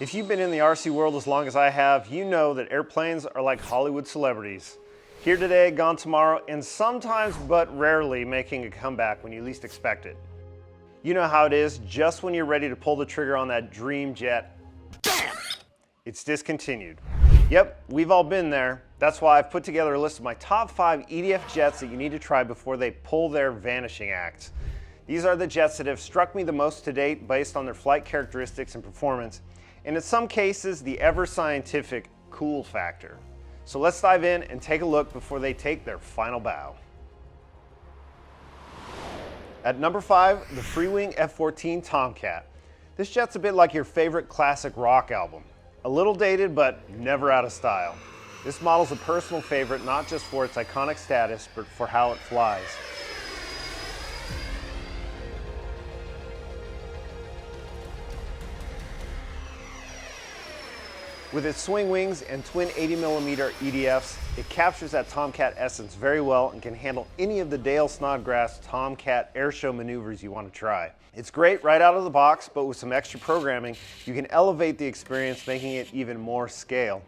If you've been in the RC world as long as I have, you know that airplanes are like Hollywood celebrities. Here today, gone tomorrow, and sometimes but rarely making a comeback when you least expect it. You know how it is, just when you're ready to pull the trigger on that dream jet, bam! It's discontinued. Yep, we've all been there. That's why I've put together a list of my top 5 EDF jets that you need to try before they pull their vanishing act. These are the jets that have struck me the most to date based on their flight characteristics and performance, and in some cases, the ever-scientific cool factor. So let's dive in and take a look before they take their final bow. At number 5, the Freewing F14 Tomcat. This jet's a bit like your favorite classic rock album. A little dated, but never out of style. This model's a personal favorite, not just for its iconic status, but for how it flies. With its swing wings and twin 80mm EDFs, it captures that Tomcat essence very well and can handle any of the Dale Snodgrass Tomcat airshow maneuvers you want to try. It's great right out of the box, but with some extra programming, you can elevate the experience, making it even more scale.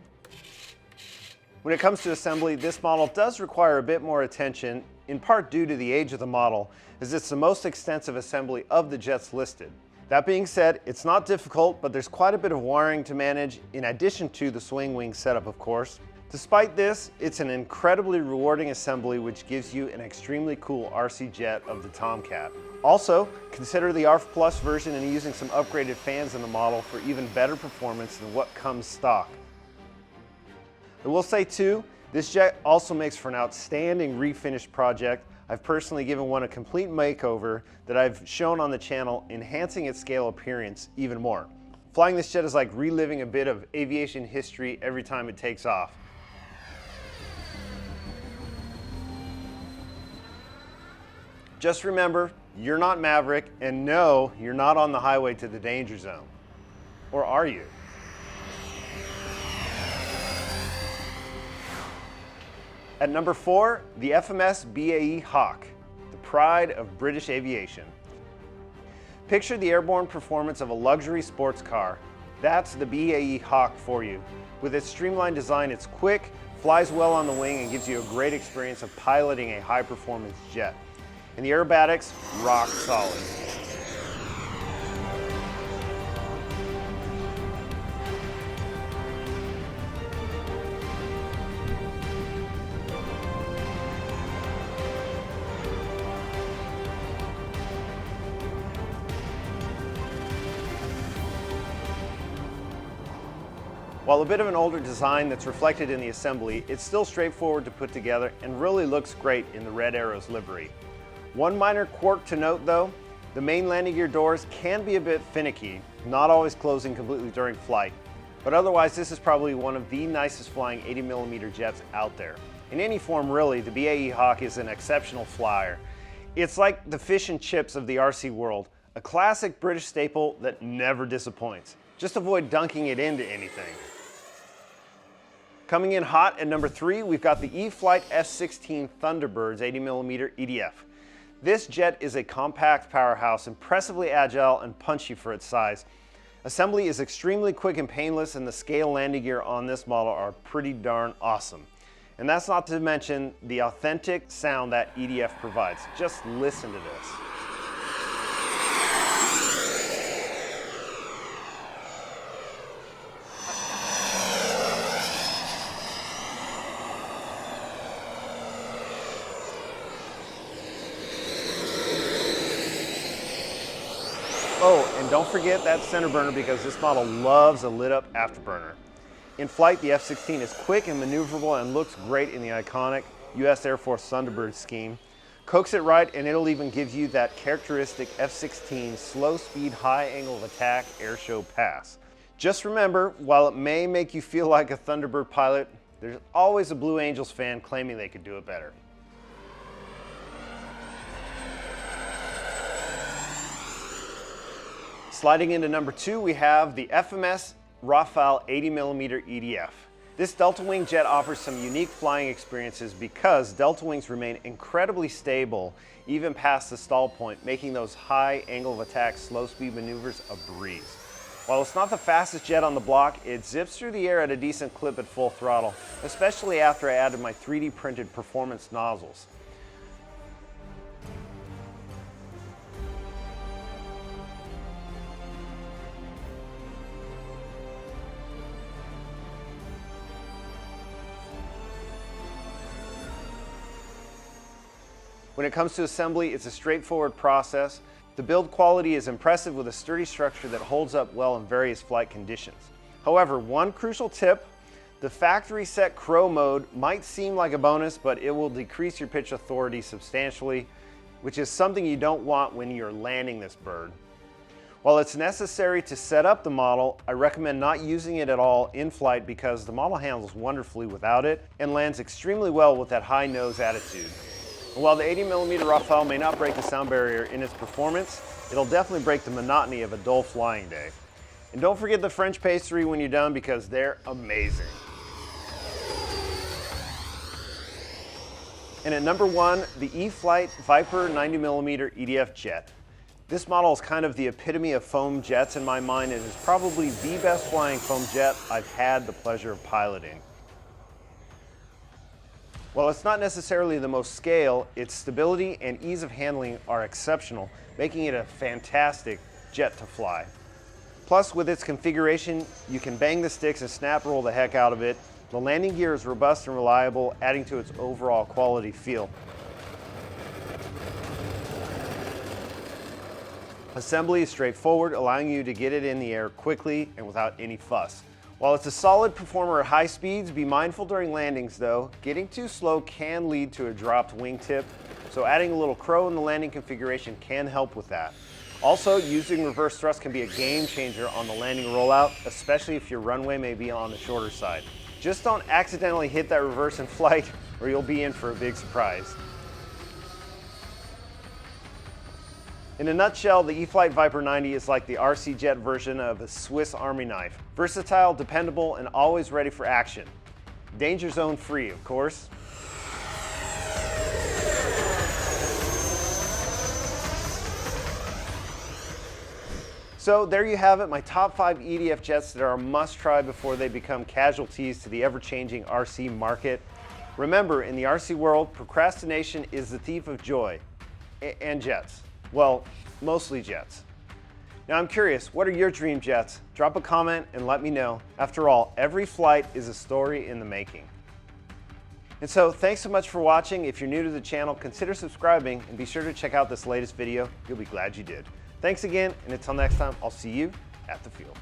When it comes to assembly, this model does require a bit more attention, in part due to the age of the model, as it's the most extensive assembly of the jets listed. That being said, it's not difficult, but there's quite a bit of wiring to manage, in addition to the swing wing setup, of course. Despite this, it's an incredibly rewarding assembly which gives you an extremely cool RC jet of the Tomcat. Also, consider the ARF Plus version and using some upgraded fans in the model for even better performance than what comes stock. I will say too, this jet also makes for an outstanding refinished project. I've personally given one a complete makeover that I've shown on the channel, enhancing its scale appearance even more. Flying this jet is like reliving a bit of aviation history every time it takes off. Just remember, you're not Maverick, and no, you're not on the highway to the danger zone. Or are you? At number 4, the FMS BAE Hawk, the pride of British aviation. Picture the airborne performance of a luxury sports car. That's the BAE Hawk for you. With its streamlined design, it's quick, flies well on the wing, and gives you a great experience of piloting a high-performance jet. And the aerobatics, rock solid. While a bit of an older design that's reflected in the assembly, it's still straightforward to put together and really looks great in the Red Arrows livery. One minor quirk to note though, the main landing gear doors can be a bit finicky, not always closing completely during flight. But otherwise, this is probably one of the nicest flying 80mm jets out there. In any form really, the BAE Hawk is an exceptional flyer. It's like the fish and chips of the RC world, a classic British staple that never disappoints. Just avoid dunking it into anything. Coming in hot at number 3, we've got the Eflight F16 Thunderbirds 80mm EDF. This jet is a compact powerhouse, impressively agile and punchy for its size. Assembly is extremely quick and painless, and the scale landing gear on this model are pretty darn awesome. And that's not to mention the authentic sound that EDF provides. Just listen to this. Oh, and don't forget that center burner, because this model loves a lit up afterburner. In flight, the F-16 is quick and maneuverable and looks great in the iconic US Air Force Thunderbird scheme. Coax it right and it'll even give you that characteristic F-16 slow speed, high angle of attack airshow pass. Just remember, while it may make you feel like a Thunderbird pilot, there's always a Blue Angels fan claiming they could do it better. Sliding into number 2, we have the FMS Razor 80mm EDF. This Delta Wing jet offers some unique flying experiences because Delta Wings remain incredibly stable even past the stall point, making those high angle of attack slow speed maneuvers a breeze. While it's not the fastest jet on the block, it zips through the air at a decent clip at full throttle, especially after I added my 3D printed performance nozzles. When it comes to assembly, it's a straightforward process. The build quality is impressive with a sturdy structure that holds up well in various flight conditions. However, one crucial tip, the factory set crow mode might seem like a bonus, but it will decrease your pitch authority substantially, which is something you don't want when you're landing this bird. While it's necessary to set up the model, I recommend not using it at all in flight because the model handles wonderfully without it and lands extremely well with that high nose attitude. And while the 80mm Rafale may not break the sound barrier in its performance, it'll definitely break the monotony of a dull flying day. And don't forget the French pastry when you're done because they're amazing. And at number 1, the Eflight Viper 90mm EDF jet. This model is kind of the epitome of foam jets in my mind and is probably the best flying foam jet I've had the pleasure of piloting. While it's not necessarily the most scale, its stability and ease of handling are exceptional, making it a fantastic jet to fly. Plus, with its configuration, you can bang the sticks and snap roll the heck out of it. The landing gear is robust and reliable, adding to its overall quality feel. Assembly is straightforward, allowing you to get it in the air quickly and without any fuss. While it's a solid performer at high speeds, be mindful during landings though. Getting too slow can lead to a dropped wingtip, so adding a little crow in the landing configuration can help with that. Also, using reverse thrust can be a game changer on the landing rollout, especially if your runway may be on the shorter side. Just don't accidentally hit that reverse in flight or you'll be in for a big surprise. In a nutshell, the Eflight Viper 90 is like the RC jet version of a Swiss Army knife. Versatile, dependable, and always ready for action. Danger zone free, of course. So there you have it, my top 5 EDF jets that are a must-try before they become casualties to the ever-changing RC market. Remember, in the RC world, procrastination is the thief of joy. And jets. Well, mostly jets. Now I'm curious, what are your dream jets? Drop a comment and let me know. After all, every flight is a story in the making. And so, thanks so much for watching. If you're new to the channel, consider subscribing and be sure to check out this latest video. You'll be glad you did. Thanks again, and until next time, I'll see you at the field.